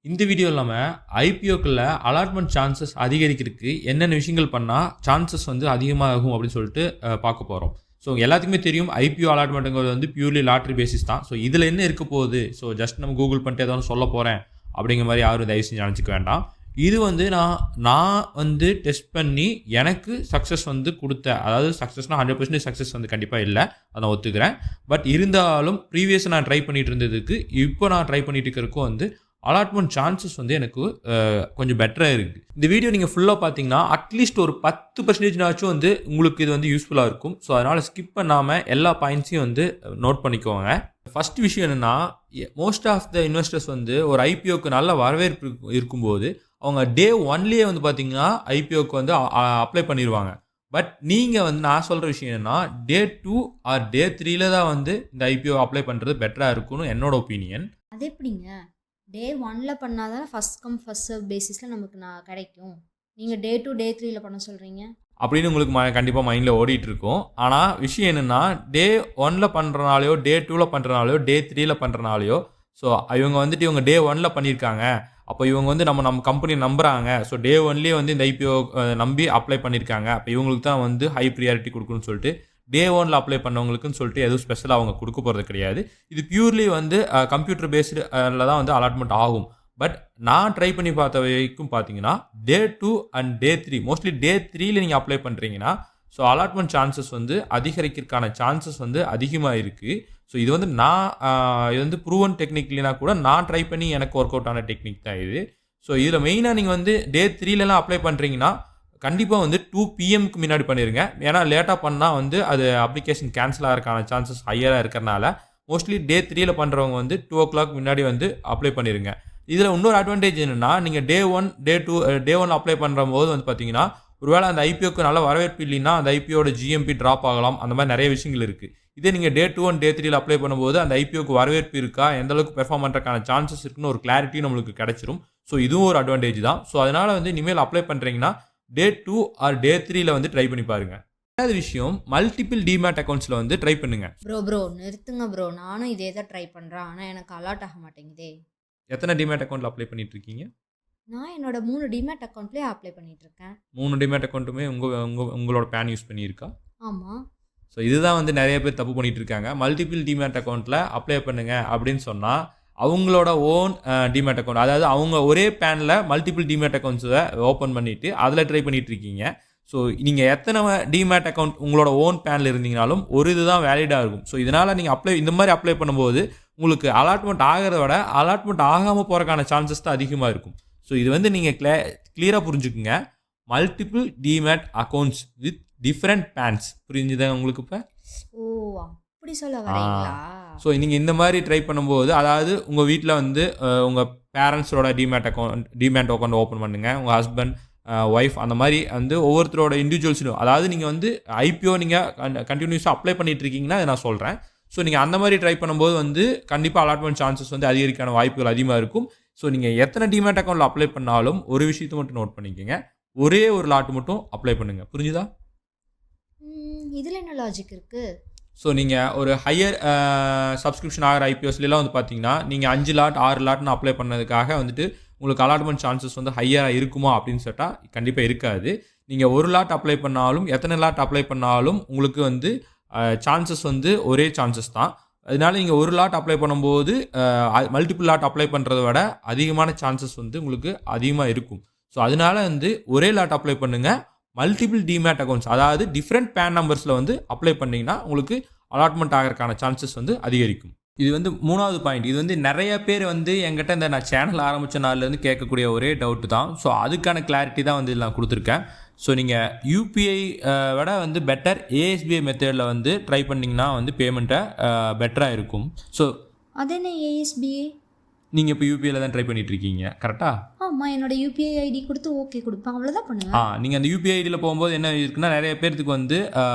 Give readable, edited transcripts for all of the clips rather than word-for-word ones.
இந்த வீடியோல நம்ம ஐபிஓக்குள்ள அலாட்மெண்ட் சான்சஸ் அதிகரிக்கிறதுக்கு என்னென்ன விஷயங்கள் பண்ணால் சான்சஸ் வந்து அதிகமாகும் அப்படின்னு சொல்லிட்டு பார்க்க போகிறோம். ஸோ எல்லாத்துக்குமே தெரியும் ஐபிஓ அலாட்மெண்ட்டுங்கிறது வந்து பியூர்லி லாட்ரி பேசிஸ் தான். ஸோ இதில் என்ன இருக்க போகுது, ஸோ ஜஸ்ட் நம்ம கூகுள் பண்ணிட்டு ஏதாவது சொல்ல போகிறேன் அப்படிங்கிற மாதிரி யாரும் தயவு செஞ்சு நினச்சிக்க வேண்டாம். இது வந்து நான் வந்து டெஸ்ட் பண்ணி எனக்கு சக்ஸஸ் வந்து கொடுத்த, அதாவது சக்ஸஸ்னால் 100% சக்ஸஸ் வந்து கண்டிப்பாக இல்லை, அதை நான் ஒத்துக்கிறேன். பட் இருந்தாலும் ப்ரீவியஸாக நான் ட்ரை பண்ணிட்டு இருந்ததுக்கு இப்போ நான் ட்ரை பண்ணிட்டு இருக்கிறதுக்கும் வந்து அலாட்மெண்ட் சான்சஸ் வந்து எனக்கு கொஞ்சம் பெட்டராக இருக்குது. இந்த வீடியோ நீங்கள் ஃபுல்லாக பார்த்தீங்கன்னா அட்லீஸ்ட் ஒரு 10% வந்து உங்களுக்கு இது வந்து யூஸ்ஃபுல்லாக இருக்கும். ஸோ அதனால் ஸ்கிப் பண்ணாமல் எல்லா பாயிண்ட்ஸையும் வந்து நோட் பண்ணிக்கோங்க. ஃபர்ஸ்ட் விஷயம் என்னென்னா, மோஸ்ட் ஆஃப் த இன்வெஸ்டர்ஸ் வந்து ஒரு ஐபிஓக்கு நல்ல வரவேற்பு இருக்கும்போது அவங்க டே ஒன்லேயே வந்து பார்த்தீங்கன்னா ஐபிஓக்கு வந்து அப்ளை பண்ணிடுவாங்க. பட் நீங்கள் வந்து நான் சொல்கிற விஷயம் என்னென்னா, டே 2 ஆர் டே 3 தான் வந்து இந்த ஐபிஓ அப்ளை பண்ணுறது பெட்டராக இருக்கும்னு என்னோட ஒப்பீனியன். அது எப்படிங்க? டே 1ல பண்ணால் தான் ஃபஸ்ட் கம் ஃபஸ்ட் சர்வ் பேசிஸில் நமக்கு கிடைக்கும். நீங்கள் டே 2 டே 3ல பண்ண சொல்கிறீங்க அப்படின்னு உங்களுக்கு கண்டிப்பாக மைண்டில் ஓடிட்டு இருக்கும். ஆனால் விஷயம் என்னென்னா, டே 1ல் பண்ணுறனாலையோ டே 2ல் பண்ணுறனாலையோ டே 3ல் பண்ணுறனாலையோ, ஸோ இவங்க வந்துட்டு இவங்க டே 1ல் பண்ணியிருக்காங்க, அப்போ இவங்க வந்து நம்ம கம்பெனி நம்புகிறாங்க, ஸோ டே 1லேயே வந்து இந்த ஐபிஓ நம்பி அப்ளை பண்ணியிருக்காங்க, அப்போ இவங்களுக்கு தான் வந்து ஹை ப்ரியாரிட்டி கொடுக்கணும்னு சொல்லிட்டு டே 1ல் அப்ளை பண்ணவங்களுக்குன்னு சொல்லிட்டு எதுவும் ஸ்பெஷலாக அவங்க கொடுக்க போகிறது கிடையாது. இது பியூர்லி வந்து கம்ப்யூட்டர் பேஸ்டில் தான் வந்து அலாட்மெண்ட் ஆகும். பட் நான் ட்ரை பண்ணி பார்த்த வரைக்கும் பார்த்தீங்கன்னா டே 2 அண்ட் டே 3, மோஸ்ட்லி டே 3ல நீங்கள் அப்ளை பண்ணுறீங்கன்னா ஸோ அலாட்மெண்ட் சான்சஸ் வந்து அதிகரிக்கிறதுக்கான சான்சஸ் வந்து அதிகமாக இருக்குது. ஸோ இது வந்து இது வந்து ப்ரூவன் டெக்னிக்லினா கூட நான் ட்ரை பண்ணி எனக்கு ஒர்க் அவுட் ஆன டெக்னிக் தான் இது. ஸோ இதில் மெயினாக நீங்கள் வந்து டே 3லலாம் அப்ளை பண்ணுறீங்கன்னா கண்டிப்பாக வந்து 2 PM முன்னாடி பண்ணிடுங்க. ஏன்னா லேட்டாக பண்ணால் வந்து அது அப்ளிகேஷன் கேன்சல் ஆகிறதுக்கான சான்சஸ் ஹையராக இருக்கிறனால மோஸ்ட்லி டே 3ல பண்ணுறவங்க வந்து 2 o'clock முன்னாடி வந்து அப்ளை பண்ணிடுங்க. இதில் இன்னொரு அட்வான்டேஜ் என்னென்னா, நீங்கள் டே 1 டே 2 டே 1 அப்ளை பண்ணுற போது வந்து பார்த்தீங்கன்னா ஒருவேளை அந்த ஐபிஓக்கு நல்ல வரவேற்பு இல்லைன்னா அந்த ஐபிஓட ஜிஎம்பி ட்ராப் ஆகலாம், அந்த மாதிரி நிறைய விஷயங்கள் இருக்குது. இதே நீங்கள் டே 2 அண்ட் டே 3ல அப்ளை பண்ணும்போது அந்த ஐபிஓக்கு வரவேற்பு இருக்கா, எந்த அளவுக்கு பெர்ஃபார்ம் பண்ணுறதுக்கான சான்சஸ் இருக்குன்னு ஒரு கிளாரிட்டி நம்மளுக்கு கிடைச்சிரும். ஸோ இதுவும் ஒரு அட்வான்டேஜ் தான். ஸோ அதனால் வந்து இனிமேல் அப்ளை பண்ணுறீங்கன்னா டே 2 ஆர் டே 3ல வந்து ட்ரை பண்ணி பாருங்க. ரெண்டாவது விஷயம், மல்டிபிள் டிமேட் அக்கௌண்ட்ஸில் வந்து ட்ரை பண்ணுங்க. ப்ரோ நிறுத்துங்க ப்ரோ, நானும் இதே தான் ட்ரை பண்ணுறேன், ஆனால் எனக்கு அலாட் ஆக மாட்டேங்குதே. எத்தனை டிமேட் அக்கௌண்ட்டில் அப்ளை பண்ணிட்டு இருக்கீங்க? நான் என்னோட 3 டிமேட் அக்கௌண்ட்லேயே அப்ளை பண்ணிட்டு இருக்கேன். 3 டிமேட் அக்கௌண்ட்டுமே உங்களோட பேன் யூஸ் பண்ணியிருக்கா? ஆமாம். ஸோ இதுதான் வந்து நிறைய பேர் தப்பு பண்ணிட்டு இருக்காங்க. மல்டிபிள் டிமேட் அக்கௌண்ட்டில் அப்ளை பண்ணுங்க அப்படின்னு சொன்னால் அவங்களோட ஓன் டிமேட் அக்கௌண்ட், அதாவது அவங்க ஒரே பேனில் மல்டிபிள் டிமேட் அக்கௌண்ட்ஸை ஓப்பன் பண்ணிவிட்டு அதில் ட்ரை பண்ணிட்டு இருக்கீங்க. ஸோ நீங்கள் எத்தனை டிமேட் அக்கௌண்ட் உங்களோட ஓன் பேனில் இருந்தீங்கனாலும் ஒரு இதுதான் வேலிடாக இருக்கும். ஸோ இதனால் நீங்கள் இந்த மாதிரி அப்ளை பண்ணும்போது உங்களுக்கு அலாட்மெண்ட் ஆகிறத விட அலாட்மெண்ட் ஆகாமல் போகிறக்கான சான்சஸ் தான் அதிகமாக இருக்கும். ஸோ இது வந்து நீங்கள் கிளியராக புரிஞ்சுக்குங்க. Multiple demat accounts with different PANs, புரிஞ்சுதா உங்களுக்கு? இப்போ அப்படி சொல்ல வரீங்களா? ஸோ நீங்கள் இந்த மாதிரி ட்ரை பண்ணும்போது, அதாவது உங்கள் வீட்டில் வந்து உங்கள் பேரண்ட்ஸோட டிமேட் அக்கௌண்ட் ஓப்பன் பண்ணுங்கள். உங்கள் ஹஸ்பண்ட், ஒய்ஃப், அந்த மாதிரி வந்து ஒவ்வொருத்தரோட இண்டிவிஜுவல்ஸும், அதாவது நீங்கள் வந்து ஐபிஓ நீங்கள் கண்டினியூஸாக அப்ளை பண்ணிட்டு இருக்கீங்கன்னா அதை நான் சொல்கிறேன். ஸோ நீங்கள் அந்த மாதிரி ட்ரை பண்ணும்போது வந்து கண்டிப்பாக அலாட்மெண்ட் சான்சஸ் வந்து அதிகரிக்கான வாய்ப்புகள் அதிகமாக இருக்கும். ஸோ நீங்கள் எத்தனை டிமேட் அக்கௌண்ட்டில் அப்ளை பண்ணாலும் ஒரு விஷயத்தை மட்டும் நோட் பண்ணிக்கோங்க, ஒரே ஒரு லாட் மட்டும் அப்ளை பண்ணுங்கள். புரிஞ்சுதா? இதில் என்ன லாஜிக் இருக்குது? ஸோ நீங்கள் ஒரு ஹையர் சப்ஸ்கிரிப்ஷன் ஆகிற ஐபிஓஸ்லாம் வந்து பார்த்தீங்கன்னா நீங்கள் 5 லாட் 6 லாட்னு அப்ளை பண்ணதுக்காக வந்துட்டு உங்களுக்கு அலாட்மெண்ட் சான்சஸ் வந்து ஹையராக இருக்குமா அப்படின்னு சொல்லிட்டால் கண்டிப்பாக இருக்காது. நீங்கள் ஒரு லாட் அப்ளை பண்ணாலும் எத்தனை லாட் அப்ளை பண்ணாலும் உங்களுக்கு வந்து சான்சஸ் வந்து ஒரே சான்சஸ் தான். அதனால நீங்கள் ஒரு லாட் அப்ளை பண்ணும்போது மல்டிபிள் லாட் அப்ளை பண்ணுறத விட அதிகமான சான்சஸ் வந்து உங்களுக்கு அதிகமாக இருக்கும். ஸோ அதனால வந்து ஒரே லாட் அப்ளை பண்ணுங்கள். மல்டிபிள் டிமேட் அக்கௌண்ட்ஸ், அதாவது டிஃப்ரெண்ட் பேன் நம்பர்ஸில் வந்து அப்ளை பண்ணிங்கன்னா உங்களுக்கு அலாட்மெண்ட் ஆகிறதுக்கான சான்சஸ் வந்து அதிகரிக்கும். இது வந்து 3வது பாயிண்ட். இது வந்து நிறைய பேர் வந்து என்கிட்ட இந்த நான் சேனல் ஆரம்பித்த நாள்லேருந்து கேட்கக்கூடிய ஒரே டவுட்டு தான். ஸோ அதுக்கான கிளாரிட்டி தான் வந்து நான் கொடுத்துருக்கேன். ஸோ நீங்கள் யூபிஐ விட வந்து பெட்டர் ஏஎஸ்பிஐ மெத்தடில் வந்து ட்ரை பண்ணிங்கன்னா வந்து பேமெண்ட்டை பெட்டராக இருக்கும். ஸோ அது என்ன ஏஎஸ்பிஐ? நீங்கள் இப்போ யூபிஐயில் தான் ட்ரை பண்ணிட்டு இருக்கீங்க, கரெக்டாக? ஆமாம், என்னோட யூபிஐ ஐடி கொடுத்து ஓகே கொடுப்பேன், அவ்வளோதான் பண்ணுவேன். நீங்கள் அந்த யூபிஐ ஐடியில் போகும்போது என்ன இருக்குன்னா, நிறைய பேர்த்துக்கு வந்து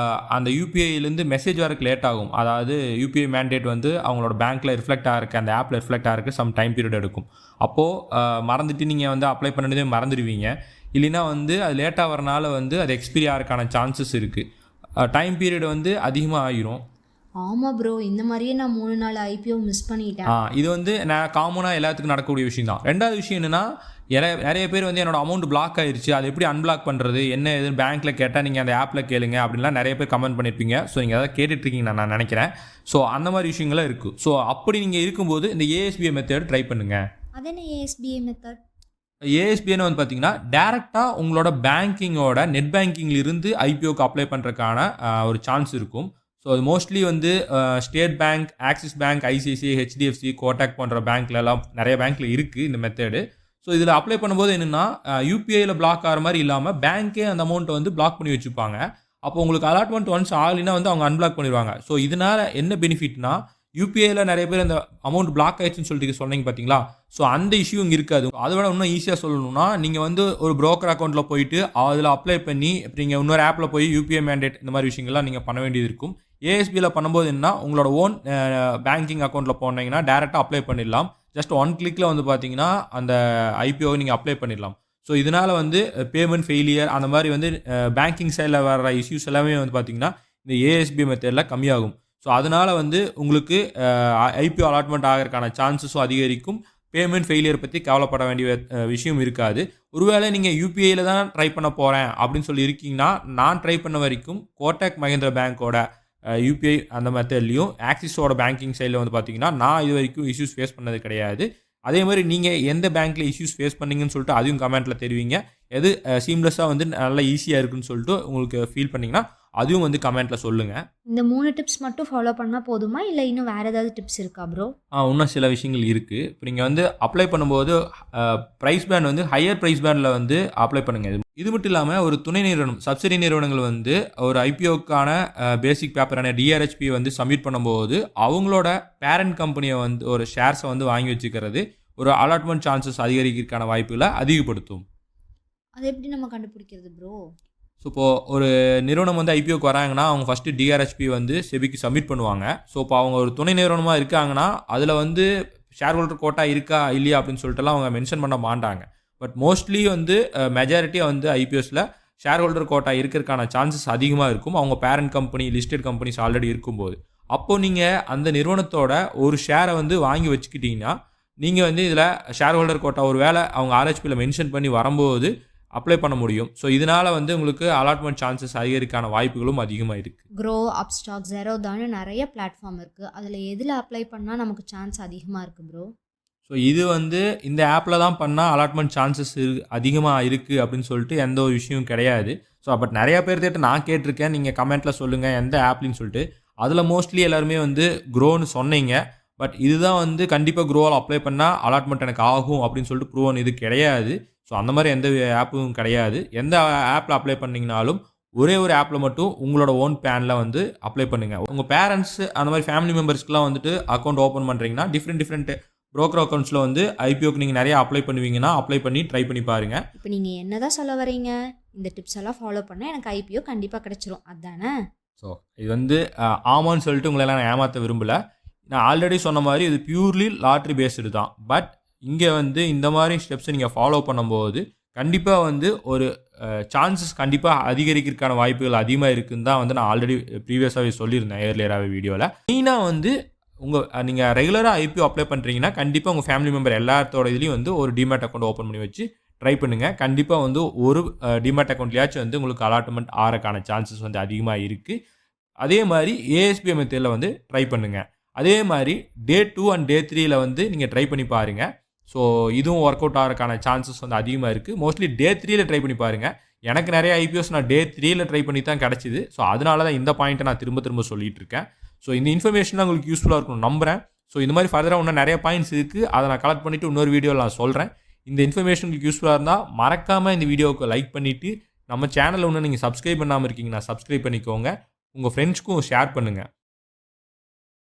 அந்த யூபிஐலேருந்து மெசேஜ் வரக்கு லேட் ஆகும். அதாவது யூபிஐ மேண்டேட் வந்து அவங்களோட பேங்க்கில் ரிஃப்ளெக்ட் ஆகிருக்கு, அந்த ஆப்பில் ரிஃப்ளெக்ட் ஆகிருக்கு சம் டைம் பீரியட் எடுக்கும். அப்போது மறந்துட்டு நீங்கள் வந்து அப்ளை பண்ணதே மறந்துடுவீங்க. இல்லைன்னா வந்து அது லேட்டாக வரனால வந்து அது எக்ஸ்பீரி ஆகிறதுக்கான சான்சஸ் இருக்குது. டைம் பீரியட் வந்து அதிகமாக ஆகிரும். ஆமாம் ப்ரோ, இந்த மாதிரியே நான் 3-4 ஐபிஓ மிஸ் பண்ணிட்டேன். இது வந்து நான் காமனாக எல்லாத்துக்கும் நடக்கக்கூடிய விஷயம் தான். ரெண்டாவது விஷயம் என்னென்னா, நிறைய பேர் வந்து என்னோட அமௌண்ட் பிளாக் ஆயிருச்சு, அது எப்படி அன்பிளாக் பண்ணுறது என்ன எதுன்னு பேங்க்கில் கேட்டால் நீங்கள் அந்த ஆப்பில் கேளுங்க அப்படின்லாம் நிறைய பேர் கமெண்ட் பண்ணியிருப்பீங்க. ஸோ நீங்கள் அதை கேட்டுட்ருக்கீங்க நான் நினைக்கிறேன். ஸோ அந்த மாதிரி விஷயங்கள்லாம் இருக்குது. ஸோ அப்படி நீங்கள் இருக்கும்போது இந்த ஏஎஸ்பிஐ மெத்தட் ட்ரை பண்ணுங்கள். அது என்ன ஏஎஸ்பிஐ மெத்தட்? ஏஎஸ்பிஐன்னு வந்து பார்த்தீங்கன்னா டேரெக்டாக உங்களோட பேங்கிங்கோட நெட் பேங்கிங்லேருந்து ஐபிஓக்கு அப்ளை பண்ணுறதுக்கான ஒரு சான்ஸ் இருக்கும். ஸோ அது மோஸ்ட்லி வந்து state bank, axis bank, ICICI, HDFC, Kotak போன்ற பேங்க்லலாம் நிறைய பேங்க்கில் இருக்குது இந்த மெத்தடு. ஸோ இதில் அப்ளை பண்ணும்போது என்னென்னா யூபிஐயில் பிளாக் ஆகிற மாதிரி இல்லாமல் பேங்க்கே அந்த அமௌண்ட்டை வந்து பிளாக் பண்ணி வச்சுப்பாங்க. அப்போ உங்களுக்கு அலாட்மெண்ட் ஒன்ஸ் ஆகலைன்னா வந்து அவங்க அன்பிளாக் பண்ணிடுவாங்க. ஸோ இதனால் என்ன பெனிஃபிட்னா, யூபிஐயில் நிறைய பேர் அந்த அமௌண்ட் பிளாக் ஆயிடுச்சுன்னு சொல்லிட்டு சொன்னீங்க பார்த்தீங்களா, ஸோ அந்த இஷ்யூ இங்கே இருக்காது. அதை விட இன்னும் ஈஸியாக சொல்லணும்னா, நீங்கள் வந்து ஒரு ப்ரோக்கர் அக்கௌண்ட்டில் போயிட்டு அதில் அப்ளை பண்ணி இப்போ நீங்கள் இன்னொரு ஆப்பில் போய் யூபிஐ மேண்டேட் இந்த மாதிரி விஷயங்கள்லாம் நீங்கள் பண்ண வேண்டியது இருக்கும். ஏஎஸ்பியில் பண்ணும்போது என்ன, உங்களோட ஓன் பேங்கிங் அக்கௌண்ட்டில் போனீங்கன்னா டேரெக்டாக அப்ளை பண்ணிடலாம். ஜஸ்ட் 1 கிளிக்கில் வந்து பார்த்தீங்கன்னா அந்த ஐபிஓவை நீங்கள் அப்ளை பண்ணிடலாம். ஸோ இதனால் வந்து பேமெண்ட் ஃபெயிலியர் அந்த மாதிரி வந்து பேங்கிங் சைடில் வர இஷ்யூஸ் எல்லாமே வந்து பார்த்தீங்கன்னா இந்த ஏஎஸ்பிஐ மெத்தடில் கம்மியாகும். ஸோ அதனால் வந்து உங்களுக்கு ஐபிஓ அலாட்மெண்ட் ஆகிறதுக்கான சான்சஸும் அதிகரிக்கும். பேமெண்ட் ஃபெயிலியர் பற்றி கவலைப்பட வேண்டிய விஷயம் இருக்காது. ஒருவேளை நீங்கள் யூபிஐயில் தான் ட்ரை பண்ண போகிறேன் அப்படின்னு சொல்லி இருக்கீங்கன்னா, நான் ட்ரை பண்ண வரைக்கும் கோட்டாக் மஹிந்திரா பேங்க்கோட யூபிஐ அந்த மெத்தட்லையும் ஆக்சிஸோட பேங்கிங் சைடில் வந்து பார்த்தீங்கன்னா நான் இது வரைக்கும் இஷ்யூஸ் ஃபேஸ் பண்ணது கிடையாது. அதே மாதிரி நீங்கள் எந்த பேங்க்கில் இஷ்யூஸ் ஃபேஸ் பண்ணீங்கன்னு சொல்லிட்டு அதையும் கமெண்ட்டில் தெரிவிங்க. எது சீம்லெஸ்ஸாக வந்து நல்லா ஈஸியாக இருக்குன்னு சொல்லிட்டு உங்களுக்கு ஃபீல் பண்ணிங்கன்னா அதுவும் வந்து கமெண்ட்டில் சொல்லுங்கள். இந்த 3 டிப்ஸ் மட்டும் ஃபாலோ பண்ணால் போதுமா, இல்லை இன்னும் வேறு ஏதாவது டிப்ஸ் இருக்கா ப்ரோ? இன்னும் சில விஷயங்கள் இருக்குது. இப்போ நீங்கள் வந்து அப்ளை பண்ணும்போது ப்ரைஸ் பேண்ட் வந்து ஹையர் ப்ரைஸ் பேண்டில் வந்து அப்ளை பண்ணுங்கள். இது மட்டும் இல்லாமல் ஒரு துணை நிறுவனம், சப்சிடி நிறுவனங்கள் வந்து ஒரு ஐபிஓக்கான பேசிக் பேப்பரான டிஆர்ஹெச்பி வந்து சப்மிட் பண்ணும்போது அவங்களோட பேரண்ட் கம்பெனியை வந்து ஒரு ஷேர்ஸை வந்து வாங்கி வச்சுக்கிறது ஒரு அலாட்மெண்ட் சான்சஸ் அதிகரிக்கிறதுக்கான வாய்ப்புகளை அதிகப்படுத்தும். அது எப்படி நம்ம கண்டுபிடிக்கிறது ப்ரோ? ஸோ இப்போது ஒரு நிறுவனம் வந்து ஐபிஓக்கு வராங்கன்னா அவங்க ஃபஸ்ட்டு டிஆர்ஹெச்பி வந்து செபிக்கு சப்மிட் பண்ணுவாங்க. ஸோ இப்போ அவங்க ஒரு துணை நிறுவனமாக இருக்காங்கன்னா அதில் வந்து ஷேர் ஹோல்டர் கோட்டா இருக்கா இல்லையா அப்படின்னு சொல்லிட்டுலாம் அவங்க மென்ஷன் பண்ண மாட்டாங்க. பட் மோஸ்ட்லி வந்து மெஜாரிட்டியாக வந்து ஐபிஎஸ்சில் ஷேர் ஹோல்டர் கோட்டா இருக்கிறதுக்கான சான்சஸ் அதிகமாக இருக்கும். அவங்க parent company, listed companies already இருக்கும்போது. அப்போது நீங்கள் அந்த நிறுவனத்தோட ஒரு ஷேரை வந்து வாங்கி வச்சுக்கிட்டிங்கன்னா நீங்கள் வந்து இதில் ஷேர் ஹோல்டர் கோட்டா ஒரு வேளை அவங்க ஆர்ஹெச்பியில் மென்ஷன் பண்ணி வரும்போது அப்ளை பண்ண முடியும். ஸோ இதனால் வந்து உங்களுக்கு அலாட்மெண்ட் சான்சஸ் அதிகரிக்கான வாய்ப்புகளும் அதிகமாக இருக்குது. க்ரோ, அப்ஸ்டாக், ஜெரோதான்னு நிறைய பிளாட்ஃபார்ம் இருக்குது. அதில் எதில் அப்ளை பண்ணால் நமக்கு சான்ஸ் அதிகமாக இருக்குது ப்ரோ? ஸோ இது வந்து இந்த ஆப்பில் தான் பண்ணால் அலாட்மெண்ட் சான்சஸ் அதிகமாக இருக்குது அப்படின்னு சொல்லிட்டு எந்த ஒரு விஷயம் கிடையாது. ஸோ பட் நிறையா பேர்கிட்ட நான் கேட்டிருக்கேன், நீங்கள் கமெண்ட்டில் சொல்லுங்கள் எந்த ஆப்லின்னு சொல்லிட்டு. அதில் மோஸ்ட்லி எல்லாருமே வந்து க்ரோன்னு சொன்னீங்க. பட் இதுதான் வந்து கண்டிப்பாக க்ரோவில் அப்ளை பண்ணால் அலாட்மெண்ட் எனக்கு ஆகும் அப்படின்னு சொல்லிட்டு ப்ரூவன் இது கிடையாது. ஸோ அந்த மாதிரி எந்த ஆப்பும் கிடையாது. எந்த ஆப்பில் அப்ளை பண்ணிங்கனாலும் ஒரே ஒரு ஆப்பில் மட்டும் உங்களோட ஓன் பேனில் வந்து அப்ளை பண்ணுங்கள். உங்கள் பேரண்ட்ஸ் அந்த மாதிரி ஃபேமிலி மெம்பர்ஸ்க்குலாம் வந்துட்டு அக்கௌண்ட் ஓப்பன் பண்ணுறீங்கன்னா டிஃப்ரெண்ட் ப்ரோக்கர் அக்கௌண்ட்ஸில் வந்து ஐபிஓக்கு நீங்கள் நிறையா அப்ளை பண்ணுவீங்கன்னா அப்ளை பண்ணி ட்ரை பண்ணி பாருங்கள். இப்போ நீங்கள் என்ன தான் சொல்ல வரீங்க? இந்த டிப்ஸ் எல்லாம் ஃபாலோ பண்ணால் எனக்கு ஐபிஓ கண்டிப்பாக கிடச்சிரும், அதுதானே? ஸோ இது வந்து ஆமான்னு சொல்லிட்டு உங்களெல்லாம் நான் ஏமாற்ற விரும்பலை. நான் ஆல்ரெடி சொன்ன மாதிரி இது பியூர்லி லாட்ரி பேஸ்டு தான். பட் இங்கே வந்து இந்த மாதிரி ஸ்டெப்ஸை நீங்கள் ஃபாலோ பண்ணும்போது கண்டிப்பாக வந்து ஒரு சான்சஸ் கண்டிப்பாக அதிகரிக்கிறதுக்கான வாய்ப்புகள் அதிகமாக இருக்குன்னு தான் வந்து நான் ஆல்ரெடி ப்ரீவியஸாகவே சொல்லியிருந்தேன் ஏர்லியராகவே வீடியோவில். மெயினாக வந்து நீங்கள் ரெகுலராக ஐபிஓ அப்ளை பண்ணுறீங்கன்னா கண்டிப்பாக உங்கள் ஃபேமிலி மெம்பர் எல்லாத்தோட இதுலேயும் வந்து ஒரு டிமேட் அக்கௌண்ட் ஓப்பன் பண்ணி வச்சு ட்ரை பண்ணுங்கள். கண்டிப்பாக வந்து ஒரு டிமேட் அக்கௌண்ட்லேயாச்சும் வந்து உங்களுக்கு அலாட்மெண்ட் ஆகிறக்கான சான்சஸ் வந்து அதிகமாக இருக்குது. அதே மாதிரி ஏஎஸ்பிஐ மெத்தடில் வந்து ட்ரை பண்ணுங்கள். அதே மாதிரி டே 2 அண்ட் டே 3ல் வந்து நீங்கள் ட்ரை பண்ணி பாருங்கள். ஸோ இதுவும் ஒர்க் அவுட் ஆகிறதுக்கான சான்சஸ் வந்து அதிகமாக இருக்குது. மோஸ்ட்லி டே 3ல் ட்ரை பண்ணி பாருங்கள். எனக்கு நிறைய ஐபிஓஸ் நான் டே 3ல் ட்ரை பண்ணி தான் கிடச்சிது. ஸோ அதனால தான் இந்த பாயிண்ட்டை நான் திரும்ப சொல்லிகிட்டு இருக்கேன். ஸோ இந்த இன்ஃபர்மேஷன் உங்களுக்கு யூஸ்ஃபுல்லாக இருக்கும்னு நம்புகிறேன். ஸோ இந்த மாதிரி ஃபர்தராக இன்னும் நிறைய பாயிண்ட்ஸ் இருக்குது. அதை நான் கலெக்ட் பண்ணிவிட்டு இன்னொரு வீடியோவில் நான் சொல்கிறேன். இந்த இன்ஃபர்மேஷன் உங்களுக்கு யூஸ்ஃபுல்லாக இருந்தால் மறக்காமல் இந்த வீடியோவுக்கு லைக் பண்ணிவிட்டு நம்ம சேனலில் இன்னும் நீங்கள் சப்ஸ்கிரைப் பண்ணாமல் இருக்கீங்கன்னா சப்ஸ்கிரைப் பண்ணிக்கோங்க. உங்கள் ஃப்ரெண்ட்ஸ்க்கும் ஷேர் பண்ணுங்கள்.